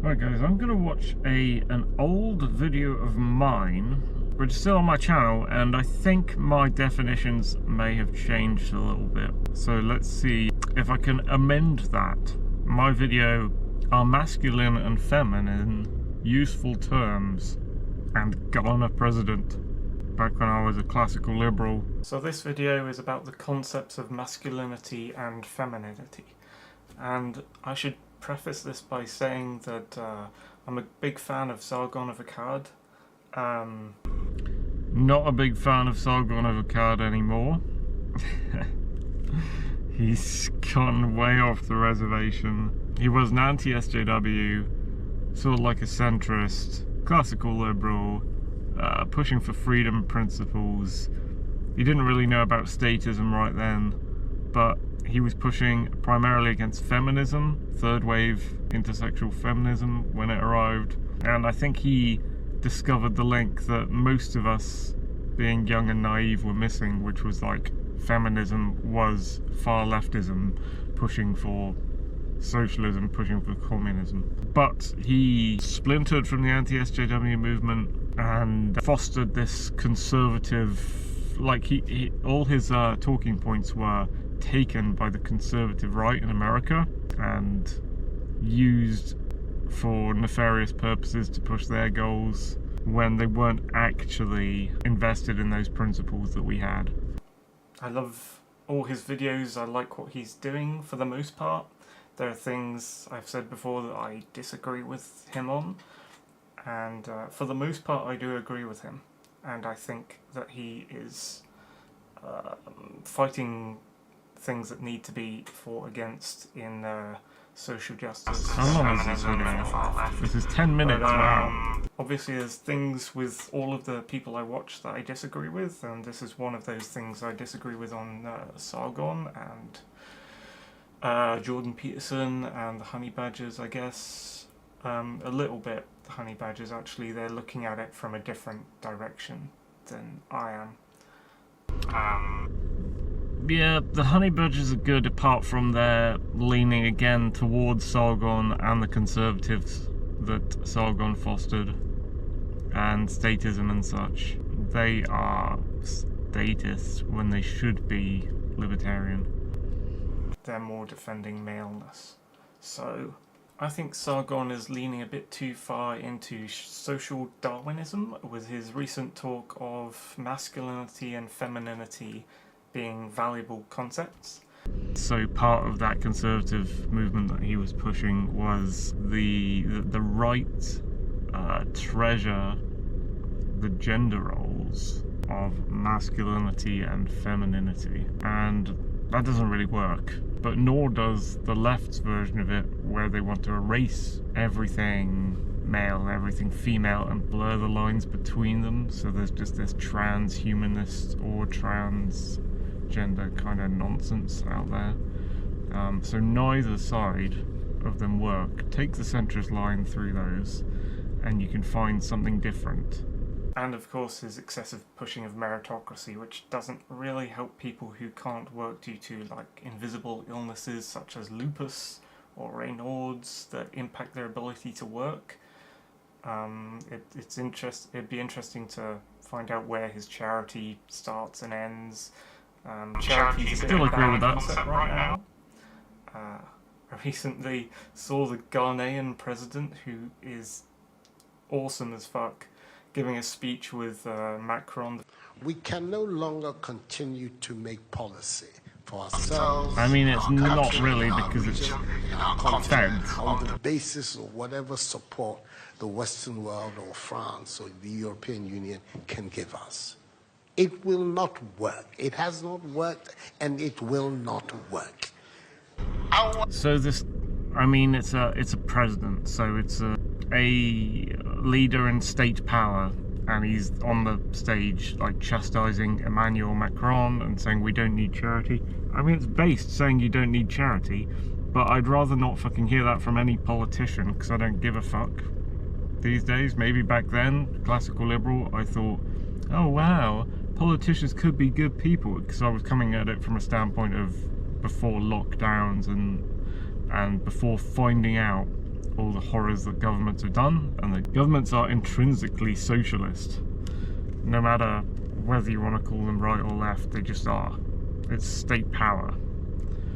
Right guys, I'm gonna watch an old video of mine, which is still on my channel, and I think my definitions may have changed a little bit. So let's see if I can amend that. My video, Are Masculine and Feminine Useful Terms? And Ghana President, back when I was a classical liberal. So this video is about the concepts of masculinity and femininity. And I should preface this by saying that I'm a big fan of Sargon of Akkad. Not a big fan of Sargon of Akkad anymore. He's gone way off the reservation. He was an anti-SJW, sort of like a centrist, classical liberal, pushing for freedom principles. He didn't really know about statism right then, but he was pushing primarily against feminism, third wave intersexual feminism when it arrived. And I think he discovered the link that most of us, being young and naive, were missing, which was like feminism was far leftism, pushing for socialism, pushing for communism. But he splintered from the anti-SJW movement and fostered this conservative, like all his talking points were taken by the conservative right in America and used for nefarious purposes to push their goals when they weren't actually invested in those principles that we had. I love all his videos. I like what he's doing for the most part. There are things I've said before that I disagree with him on, and for the most part I do agree with him, and I think that he is fighting things that need to be fought against in social justice. How long is this video? This is 10 minutes now. Obviously there's things with all of the people I watch that I disagree with, and this is one of those things I disagree with on Sargon and Jordan Peterson and the Honey Badgers, I guess. A little bit, the Honey Badgers actually, they're looking at it from a different direction than I am. Yeah, the Honey Badgers are good apart from their leaning again towards Sargon and the conservatives that Sargon fostered, and statism and such. They are statists when they should be libertarian. They're more defending maleness. So I think Sargon is leaning a bit too far into social Darwinism with his recent talk of masculinity and femininity being valuable concepts. So part of that conservative movement that he was pushing was the right treasure the gender roles of masculinity and femininity, and that doesn't really work. But nor does the left's version of it, where they want to erase everything male, everything female, and blur the lines between them, so there's just this transhumanist or transgender kind of nonsense out there. So neither side of them work. Take the centrist line through those, and you can find something different. And of course his excessive pushing of meritocracy, which doesn't really help people who can't work due to like invisible illnesses such as lupus or Raynaud's that impact their ability to work. It'd be interesting to find out where his charity starts and ends. Charities still agree with that right now. I recently saw the Ghanaian president, who is awesome as fuck, giving a speech with Macron. We can no longer continue to make policy for ourselves. I mean, it's not really, because it's fed on the basis of whatever support the Western world or France or the European Union can give us. It will not work. It has not worked, and it will not work. So this, I mean, it's a president, so it's a leader in state power, and he's on the stage like chastising Emmanuel Macron and saying we don't need charity. I mean, it's based saying you don't need charity, but I'd rather not fucking hear that from any politician, because I don't give a fuck these days. Maybe back then, classical liberal, I thought, oh wow, politicians could be good people, because I was coming at it from a standpoint of before lockdowns and before finding out all the horrors that governments have done, and the governments are intrinsically socialist. No matter whether you want to call them right or left, they just are. It's state power.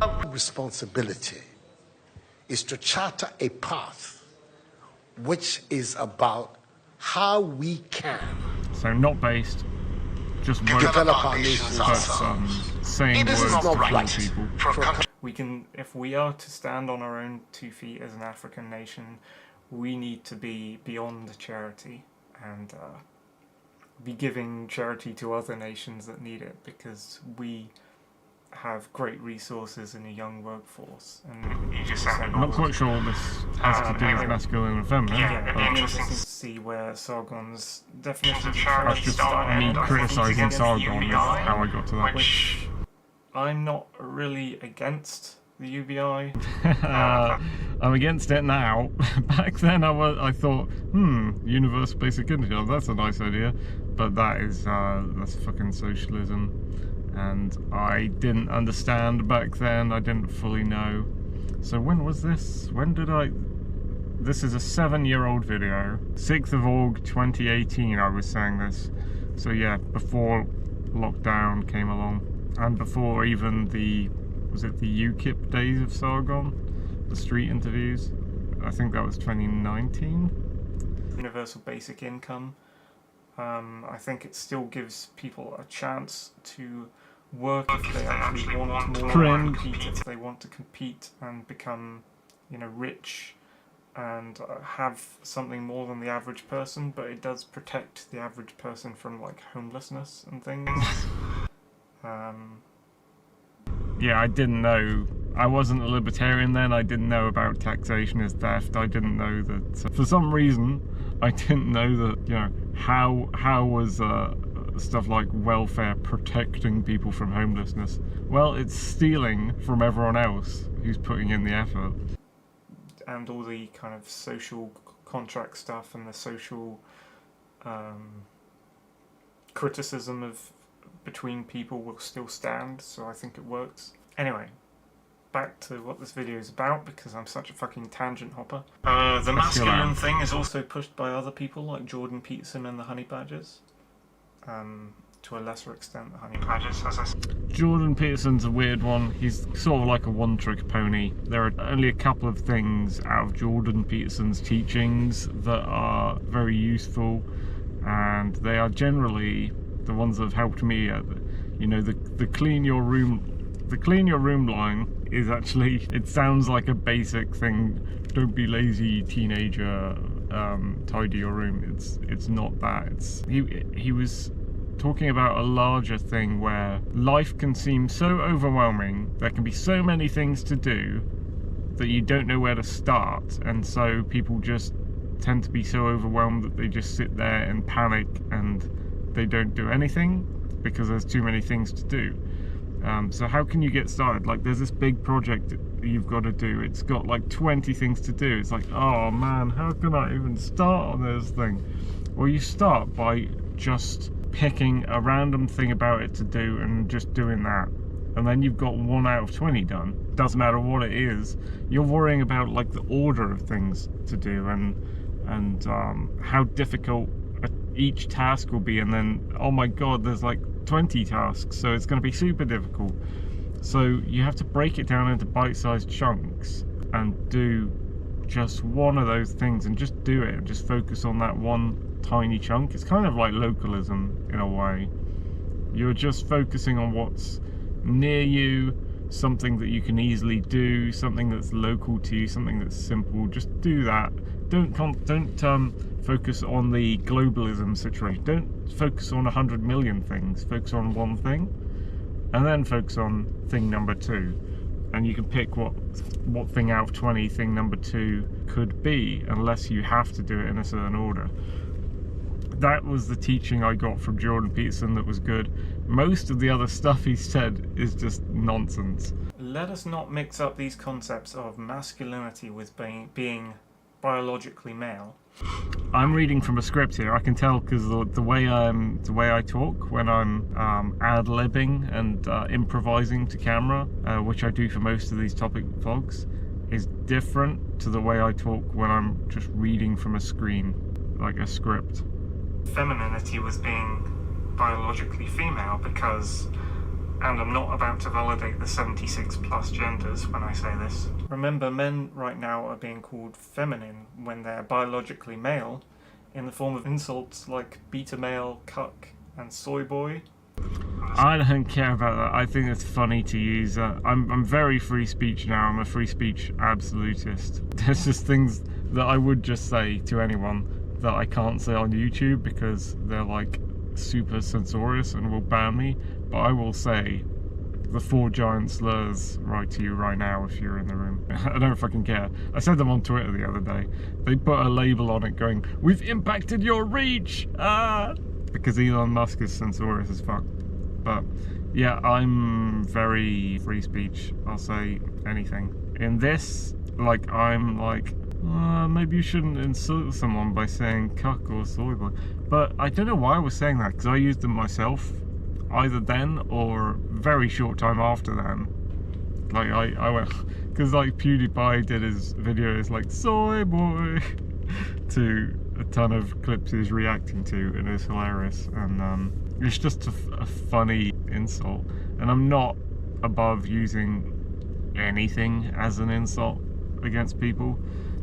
Our responsibility is to charter a path which is about how we can So not based, just develop our nations but ourselves. saying It is words not to right people. for a country. We can, if we are to stand on our own 2 feet as an African nation, we need to be beyond charity and be giving charity to other nations that need it, because we have great resources in a young workforce. And you just I'm not quite sure what this has to do with masculine and feminine. it'd be but interesting to see where Sargon's definition of that's charity just started. me criticising Sargon is how I got to that. Which I'm not really against the UBI. I'm against it now. Back then I thought, universal basic income, that's a nice idea. But that's fucking socialism. And I didn't understand back then, I didn't fully know. So when was this? This is a 7-year-old video. 6th of August 2018 I was saying this. So yeah, before lockdown came along. And before even was it the UKIP days of Sargon? The street interviews? I think that was 2019. Universal basic income. I think it still gives people a chance to work if they actually want more, compete if they want to compete and become, rich and have something more than the average person, but it does protect the average person from like homelessness and things. Yeah, I didn't know. I wasn't a libertarian then. I didn't know about taxation as theft. I didn't know that. For some reason, I didn't know that. How was stuff like welfare protecting people from homelessness? Well, it's stealing from everyone else who's putting in the effort. And all the kind of social contract stuff and the social criticism of between people will still stand, so I think it works. Anyway, back to what this video is about, because I'm such a fucking tangent hopper. The masculine thing is also pushed by other people like Jordan Peterson and the Honey Badgers. To a lesser extent, the Honey Badgers, as I said. Jordan Peterson's a weird one. He's sort of like a one-trick pony. There are only a couple of things out of Jordan Peterson's teachings that are very useful, and they are generally the ones that have helped me. The clean your room line is actually, it sounds like a basic thing. Don't be lazy, teenager. Tidy your room. It's not that. He was talking about a larger thing where life can seem so overwhelming. There can be so many things to do that you don't know where to start, and so people just tend to be so overwhelmed that they just sit there and panic and they don't do anything because there's too many things to do. So how can you get started? Like, there's this big project you've got to do. It's got like 20 things to do. It's like, oh man, how can I even start on this thing? Well, you start by just picking a random thing about it to do and just doing that. And then you've got 1 out of 20 done. Doesn't matter what it is. You're worrying about like the order of things to do and how difficult each task will be, and then, oh my god, there's like 20 tasks, so it's going to be super difficult. So you have to break it down into bite-sized chunks and do just one of those things and just do it and just focus on that one tiny chunk. It's kind of like localism in a way. You're just focusing on what's near you, something that you can easily do, something that's local to you, something that's simple. Just do that. Don't focus on the globalism situation. Don't focus on 100 million things. Focus on one thing, and then focus on thing number 2. And you can pick what thing out of 20 thing number 2 could be, unless you have to do it in a certain order. That was the teaching I got from Jordan Peterson that was good. Most of the other stuff he said is just nonsense. Let us not mix up these concepts of masculinity with being biologically male. I'm reading from a script here. I can tell because the way I talk when I'm ad-libbing and improvising to camera, which I do for most of these topic vlogs, is different to the way I talk when I'm just reading from a screen, like a script. Femininity was being biologically female because, and I'm not about to validate the 76 plus genders when I say this. Remember, men right now are being called feminine when they're biologically male in the form of insults like beta male, cuck, and soy boy. I don't care about that. I think it's funny to use. I'm very free speech now. I'm a free speech absolutist. There's just things that I would just say to anyone that I can't say on YouTube because they're like super censorious and will ban me. But I will say the 4 giant slurs right to you right now if you're in the room. I don't fucking care. I said them on Twitter the other day. They put a label on it going, "We've impacted your reach!" Because Elon Musk is censorious as fuck. But yeah, I'm very free speech. I'll say anything. In this, like, I'm like, maybe you shouldn't insult someone by saying cuck or soy boy. But I don't know why I was saying that, because I used them myself, either then or very short time after then. Like, I went, because like PewDiePie did his videos like, soy boy, to a ton of clips he was reacting to, and it was hilarious. And it's just a funny insult. And I'm not above using anything as an insult against people.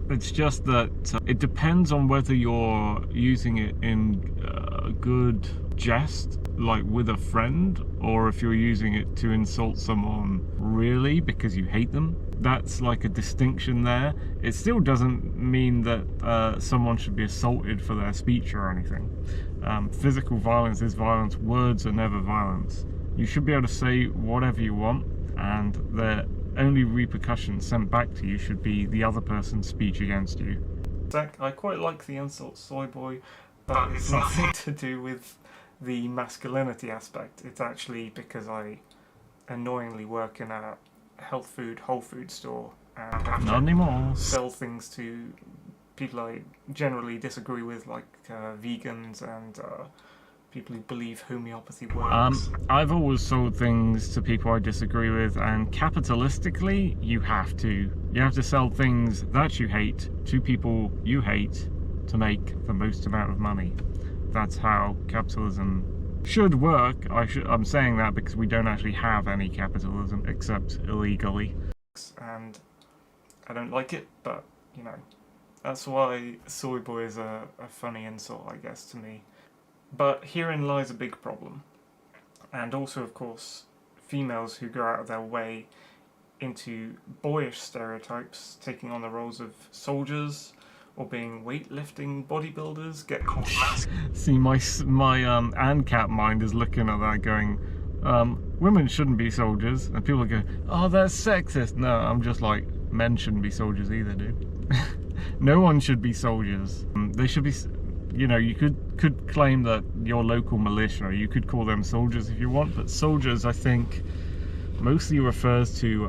It's just that it depends on whether you're using it in a good jest, like with a friend, or if you're using it to insult someone really because you hate them. That's like a distinction there. It still doesn't mean that someone should be assaulted for their speech or anything. Physical violence is violence. Words are never violence. You should be able to say whatever you want, and the only repercussions sent back to you should be the other person's speech against you. Zach, I quite like the insult soy boy, but it's nothing to do with the masculinity aspect. It's actually because I annoyingly work in a health food, whole food store and have Not anymore. sell things to people I generally disagree with, like vegans and people who believe homeopathy works. I've always sold things to people I disagree with, and capitalistically, you have to. You have to sell things that you hate to people you hate to make the most amount of money. That's how capitalism should work. I'm saying that because we don't actually have any capitalism except illegally. And I don't like it, but you know, that's why soy boy is a funny insult, I guess, to me. But herein lies a big problem. And also, of course, females who go out of their way into boyish stereotypes, taking on the roles of soldiers or being weightlifting bodybuilders, get called masculine. See, my ANCAP mind is looking at that going, women shouldn't be soldiers. And people go, oh, that's sexist. No, I'm just like, men shouldn't be soldiers either, dude. No one should be soldiers. They should be... You know, you could claim that your local militia, you could call them soldiers if you want, but soldiers, I think, mostly refers to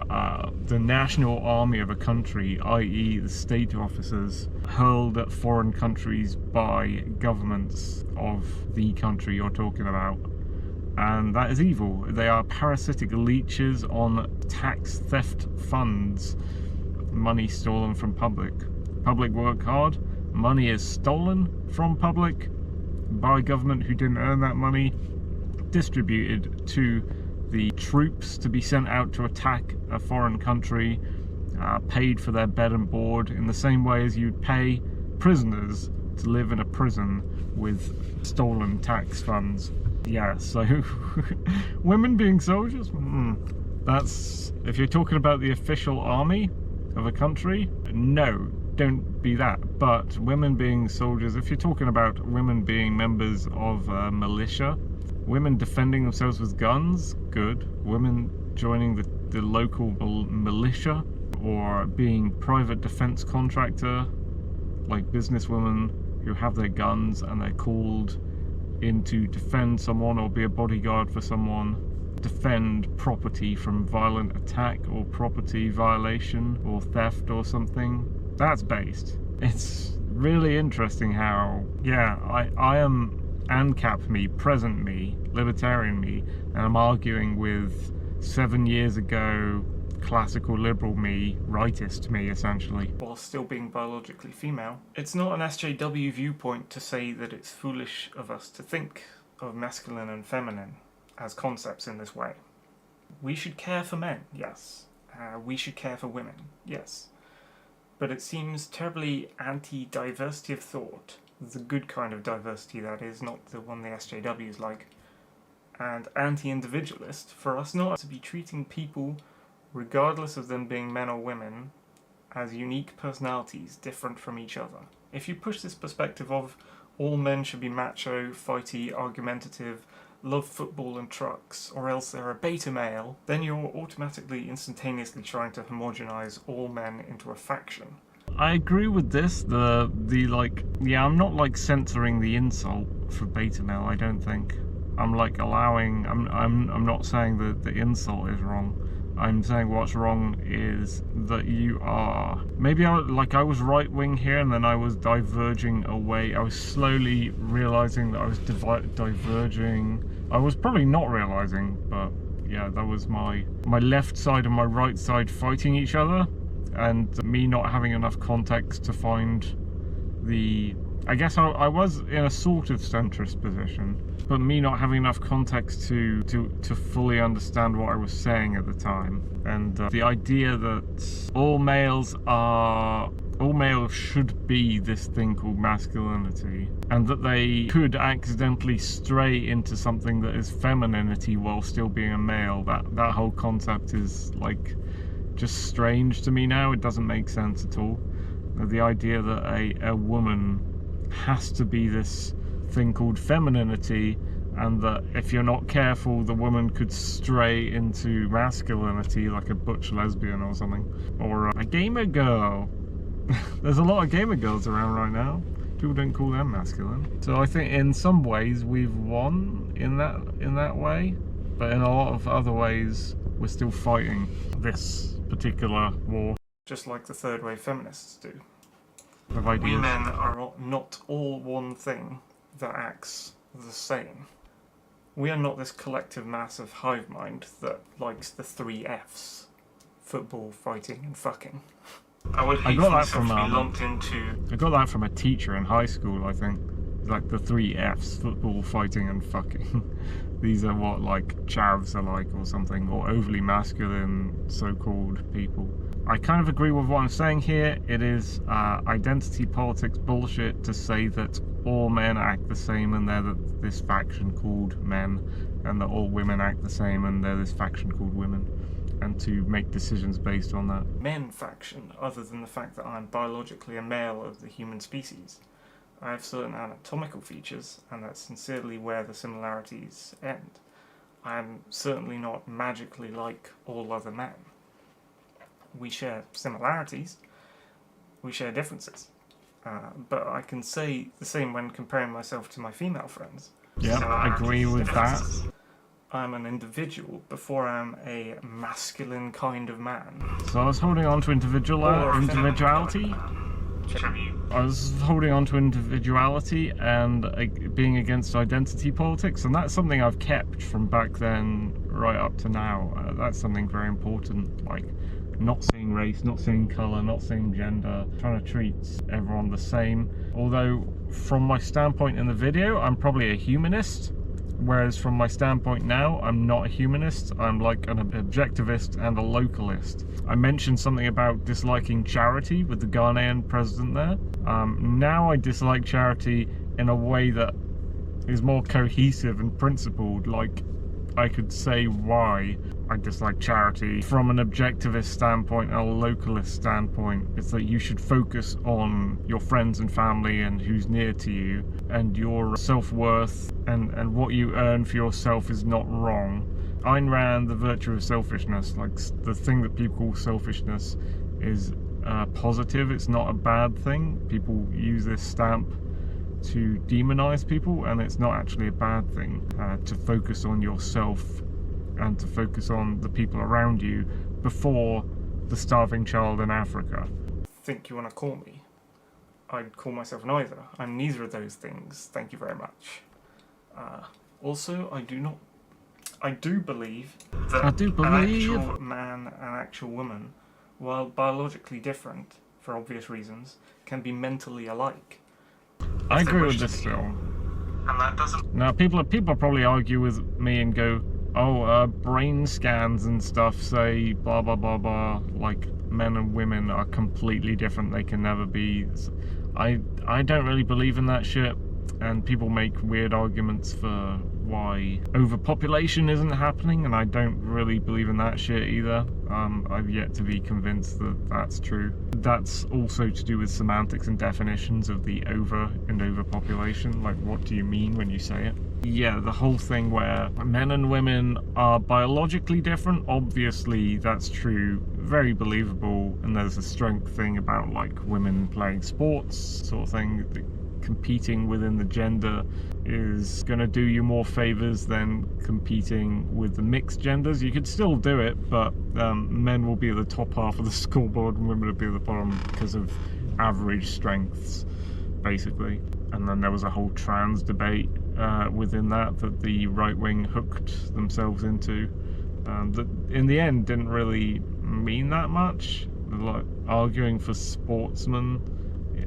the national army of a country, i.e. the state officers hurled at foreign countries by governments of the country you're talking about. And that is evil. They are parasitic leeches on tax theft funds, money stolen from public. Public work hard. Money is stolen from public by government who didn't earn that money, distributed to the troops to be sent out to attack a foreign country, paid for their bed and board in the same way as you'd pay prisoners to live in a prison with stolen tax funds. Yeah, so women being soldiers? That's, if you're talking about the official army of a country, no. Don't be that. But women being soldiers, if you're talking about women being members of militia, women defending themselves with guns, good. Women joining the local militia, or being private defense contractor, like businesswomen who have their guns and they're called in to defend someone or be a bodyguard for someone, defend property from violent attack or property violation or theft or something. That's based. It's really interesting how, yeah, I am ANCAP me, present me, Libertarian me, and I'm arguing with 7 years ago classical liberal me, rightist me, essentially. While still being biologically female. It's not an SJW viewpoint to say that it's foolish of us to think of masculine and feminine as concepts in this way. We should care for men, yes. We should care for women, yes. But it seems terribly anti-diversity of thought, the good kind of diversity that is, not the one the SJWs like, and anti-individualist for us not to be treating people, regardless of them being men or women, as unique personalities different from each other. If you push this perspective of all men should be macho, fighty, argumentative, love football and trucks, or else they're a beta male, then you're automatically, instantaneously trying to homogenize all men into a faction. I agree with this. I'm not like censoring the insult for beta male. I don't think. I'm like allowing. I'm not saying that the insult is wrong. I'm saying what's wrong is that you are. Maybe I was right wing here, and then I was diverging away. I was slowly realizing that I was diverging. I was probably not realizing, but yeah, that was my left side and my right side fighting each other, and me not having enough context to find the. I guess I was in a sort of centrist position, but me not having enough context to fully understand what I was saying at the time, and the idea that all males should be this thing called masculinity, and that they could accidentally stray into something that is femininity while still being a male. That whole concept is like just strange to me now. It doesn't make sense at all. The idea that a woman has to be this thing called femininity, and that if you're not careful, the woman could stray into masculinity, like a butch lesbian or something, or a gamer girl. There's a lot of gamer girls around right now. People don't call them masculine. So I think in some ways we've won in that way, but in a lot of other ways we're still fighting this particular war. Just like the third wave feminists do. Of ideas. We men are not all one thing that acts the same. We are not this collective mass of hive mind that likes the 3 Fs. Football, fighting, and fucking. I got that from be lumped into... I got that from a teacher in high school, I think. Like the 3 Fs, football, fighting, and fucking. These are what, like, chavs are like, or something, or overly masculine so-called people. I kind of agree with what I'm saying here. It is identity politics bullshit to say that all men act the same and they're this faction called men, and that all women act the same and they're this faction called women, and to make decisions based on that. Men faction, other than the fact that I'm biologically a male of the human species. I have certain anatomical features, and that's sincerely where the similarities end. I am certainly not magically like all other men. We share similarities, we share differences, but I can say the same when comparing myself to my female friends. Yeah, I agree with that. I'm an individual before I'm a masculine kind of man. So I was holding on to individuality. I was holding on to individuality and being against identity politics, and that's something I've kept from back then right up to now. That's something very important, like not seeing race, not seeing colour, not seeing gender, trying to treat everyone the same. Although from my standpoint in the video, I'm probably a humanist, whereas from my standpoint now, I'm not a humanist. I'm like an objectivist and a localist. I mentioned something about disliking charity with the Ghanaian president there. Now I dislike charity in a way that is more cohesive and principled. Like, I could say why I dislike charity from an objectivist standpoint and a localist standpoint. It's that you should focus on your friends and family and who's near to you, and your self-worth and what you earn for yourself is not wrong. Ayn Rand, The Virtue of Selfishness, like the thing that people call selfishness is positive. It's not a bad thing. People use this stamp to demonize people, and it's not actually a bad thing to focus on yourself and to focus on the people around you before the starving child in Africa. Think you want to call me? I'd call myself neither. I'm neither of those things, thank you very much. Also, I do believe that an actual man, an actual woman, while biologically different, for obvious reasons, can be mentally alike. I agree with this still. And that doesn't... Now, people probably argue with me and go, oh, brain scans and stuff say blah, blah, blah, blah, like men and women are completely different, they can never be. I don't really believe in that shit, and people make weird arguments for why overpopulation isn't happening, and I don't really believe in that shit either. I've yet to be convinced that that's true. That's also to do with semantics and definitions of the over and overpopulation. Like, what do you mean when you say it? Yeah, the whole thing where men and women are biologically different, obviously that's true, very believable, and there's a strength thing about like women playing sports sort of thing. Competing within the gender is going to do you more favors than competing with the mixed genders. You could still do it, but men will be at the top half of the scoreboard and women will be at the bottom because of average strengths, basically. And then there was a whole trans debate within that the right wing hooked themselves into, that in the end didn't really mean that much. Like arguing for sportsmen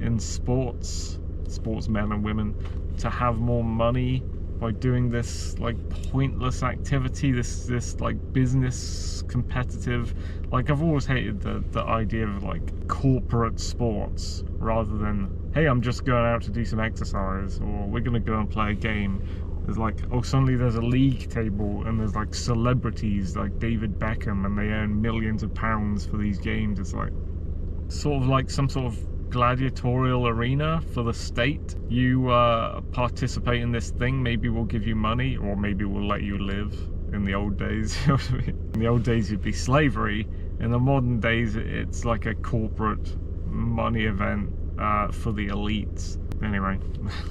in sportsmen and women to have more money by doing this like pointless activity, this like business competitive, like I've always hated the idea of like corporate sports rather than, hey, I'm just going out to do some exercise, or we're gonna go and play a game. There's like, oh, suddenly there's a league table and there's like celebrities like David Beckham and they earn millions of pounds for these games. It's like sort of like some sort of gladiatorial arena for the state. You participate in this thing, maybe we'll give you money, or maybe we'll let you live. In the old days, in the old days it'd be slavery. In the modern days it's like a corporate money event for the elites. Anyway,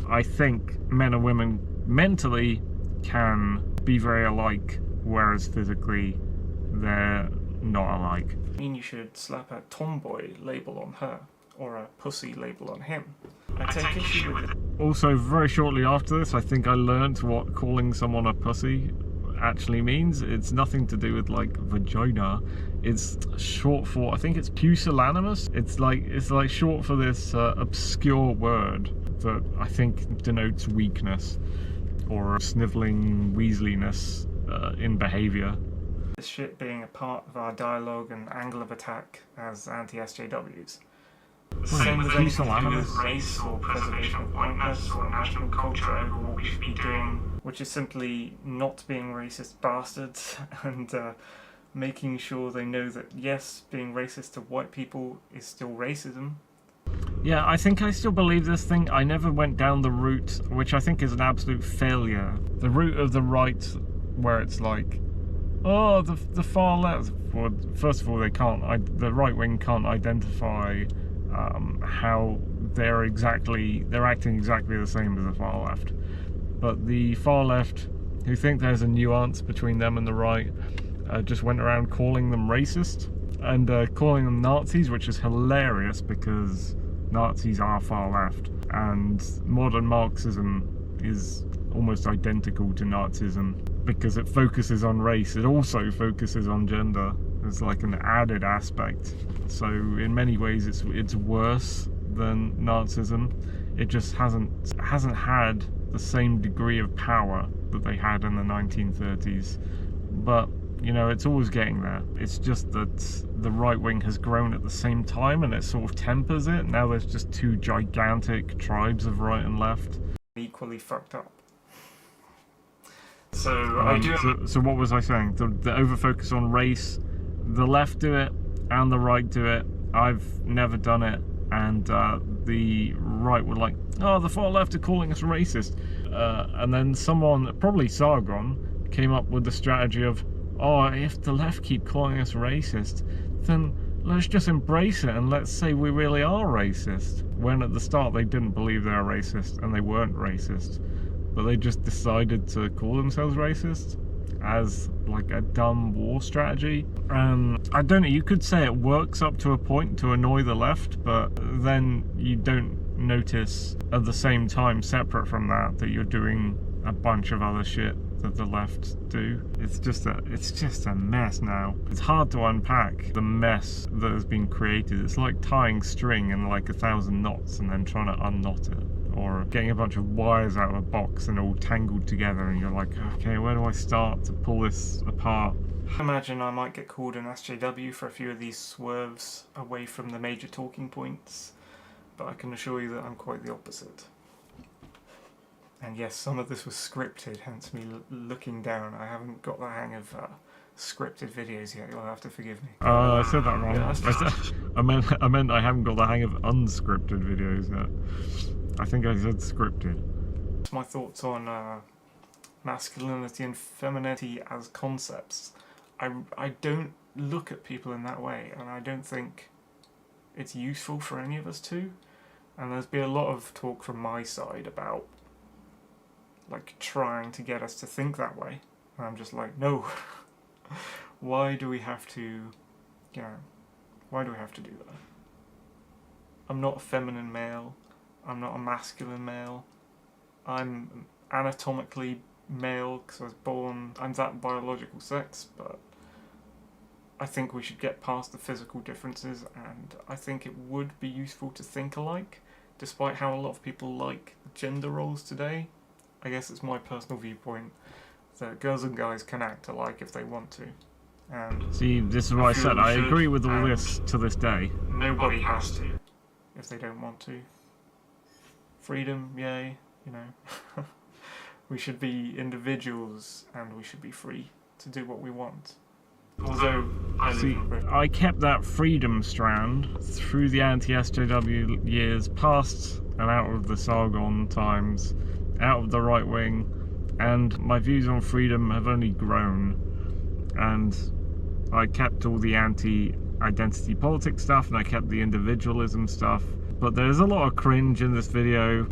I think men and women mentally can be very alike, whereas physically they're not alike. I mean, you should slap a tomboy label on her, or a pussy label on him. I take issue with it. Also, very shortly after this, I think I learnt what calling someone a pussy actually means. It's nothing to do with like vagina. It's short for, I think it's pusillanimous. It's like short for this obscure word that I think denotes weakness or snivelling weaseliness in behaviour. This shit being a part of our dialogue and angle of attack as anti-SJWs. Same with anything to do with race or preservation of whiteness or national culture over what we should be doing, which is simply not being racist bastards and making sure they know that yes, being racist to white people is still racism. Yeah, I think I still believe this thing. I never went down the route, which I think is an absolute failure. The route of the right, where it's like, oh, the far left. Well, first of all, the right wing can't identify how they're acting exactly the same as the far left. But the far left, who think there's a nuance between them and the right, just went around calling them racist and calling them Nazis, which is hilarious because Nazis are far left, and modern Marxism is almost identical to Nazism because it focuses on race. It also focuses on gender. It's like an added aspect. So in many ways it's worse than Nazism. It just hasn't had the same degree of power that they had in the 1930s. But you know, it's always getting there. It's just that the right wing has grown at the same time and it sort of tempers it. Now there's just two gigantic tribes of right and left. Equally fucked up. So what was I saying? The over-focus on race, the left do it and the right do it. I've never done it, and the right were like, oh, the far left are calling us racist. And then someone, probably Sargon, came up with the strategy of, oh, if the left keep calling us racist, then let's just embrace it and let's say we really are racist. When at the start they didn't believe they were racist and they weren't racist, but they just decided to call themselves racist as like a dumb war strategy. I don't know, you could say it works up to a point to annoy the left, but then you don't notice at the same time, separate from that, that you're doing a bunch of other shit that the left do. It's just a mess now. It's hard to unpack the mess that has been created. It's like tying string in like 1,000 knots and then trying to unknot it, or getting a bunch of wires out of a box and all tangled together, and you're like, okay, where do I start to pull this apart? I imagine I might get called an SJW for a few of these swerves away from the major talking points, but I can assure you that I'm quite the opposite. And yes, some of this was scripted, hence me looking down. I haven't got the hang of scripted videos yet, you'll have to forgive me. I said that wrong. Yeah, I meant I haven't got the hang of unscripted videos yet. I think I said scripted. That's my thoughts on masculinity and femininity as concepts. I don't look at people in that way, and I don't think it's useful for any of us to. And there's been a lot of talk from my side about like trying to get us to think that way. And I'm just like, no. Why do we have to, why do we have to do that? I'm not a feminine male. I'm not a masculine male. I'm anatomically male because I was born, I'm that biological sex, but I think we should get past the physical differences, and I think it would be useful to think alike, despite how a lot of people like gender roles today. I guess it's my personal viewpoint that girls and guys can act alike if they want to. And see, this is what I said. I agree with all this to this day. Nobody has to if they don't want to. Freedom, yay, We should be individuals and we should be free to do what we want. Although I kept that freedom strand through the anti-SJW years, past and out of the Sargon times, out of the right wing, and my views on freedom have only grown. And I kept all the anti-identity politics stuff, and I kept the individualism stuff. But there's a lot of cringe in this video,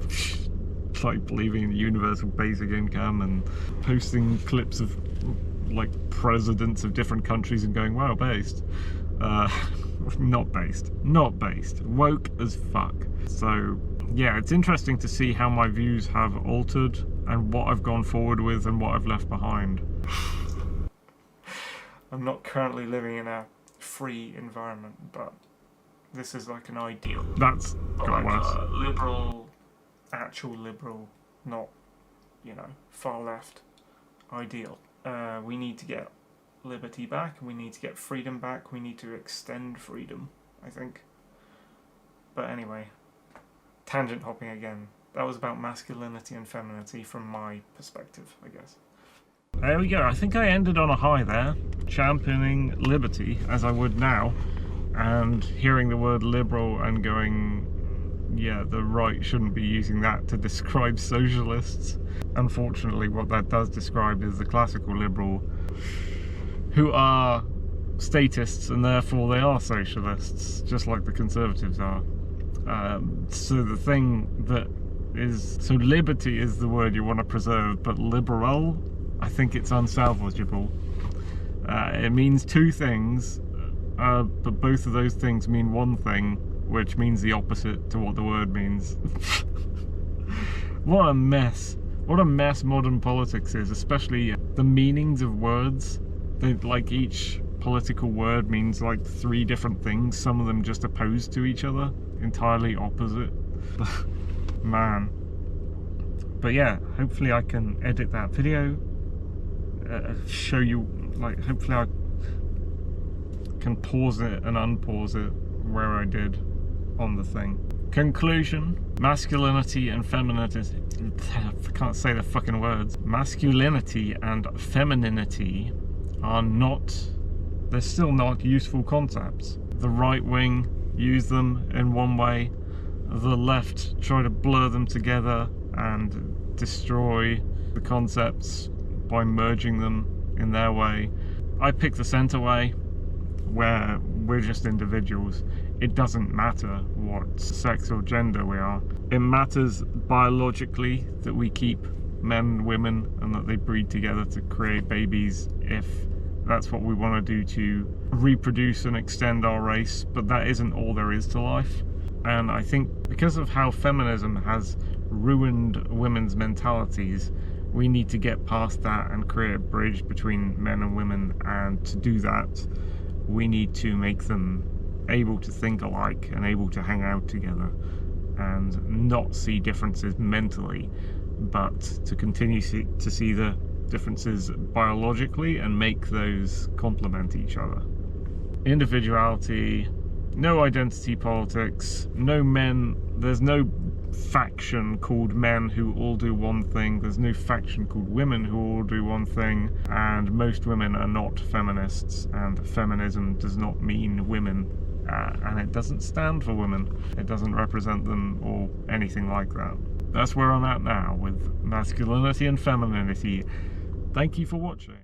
like believing in universal basic income and posting clips of like presidents of different countries and going, wow, based. Not based. Woke as fuck. So yeah, it's interesting to see how my views have altered and what I've gone forward with and what I've left behind. I'm not currently living in a free environment, but this is like an ideal. That's got worse. Liberal, actual liberal, not, far left ideal. We need to get liberty back, we need to get freedom back, we need to extend freedom, I think. But anyway, tangent hopping again. That was about masculinity and femininity from my perspective, I guess. There we go. I think I ended on a high there, championing liberty as I would now, and hearing the word liberal and going, yeah, the right shouldn't be using that to describe socialists. Unfortunately, what that does describe is the classical liberal, who are statists and therefore they are socialists, just like the conservatives are. So the thing that is, so liberty is the word you want to preserve, but liberal, I think it's unsalvageable. It means two things, but both of those things mean one thing, which means the opposite to what the word means. What a mess. What a mess modern politics is, especially the meanings of words. Like each political word means like 3 different things, some of them just opposed to each other, entirely opposite. Man. But yeah, hopefully I can edit that video, show you, like, hopefully I can pause it and unpause it where I did on the thing. Conclusion: masculinity and femininity, I can't say the fucking words. Masculinity and femininity are not, they're still not useful concepts. The right wing use them in one way, the left try to blur them together and destroy the concepts by merging them in their way. I pick the center way, where we're just individuals. It doesn't matter what sex or gender we are. It matters biologically that we keep men and women and that they breed together to create babies if that's what we want to do to reproduce and extend our race, but that isn't all there is to life. And I think because of how feminism has ruined women's mentalities, We need to get past that and create a bridge between men and women, and to do that we need to make them able to think alike and able to hang out together and not see differences mentally, but to continue to see the differences biologically and make those complement each other. Individuality, no identity politics, no men, there's no faction called men who all do one thing, there's no faction called women who all do one thing, and most women are not feminists, and feminism does not mean women, and it doesn't stand for women, it doesn't represent them or anything like that. That's where I'm at now with masculinity and femininity. Thank you for watching.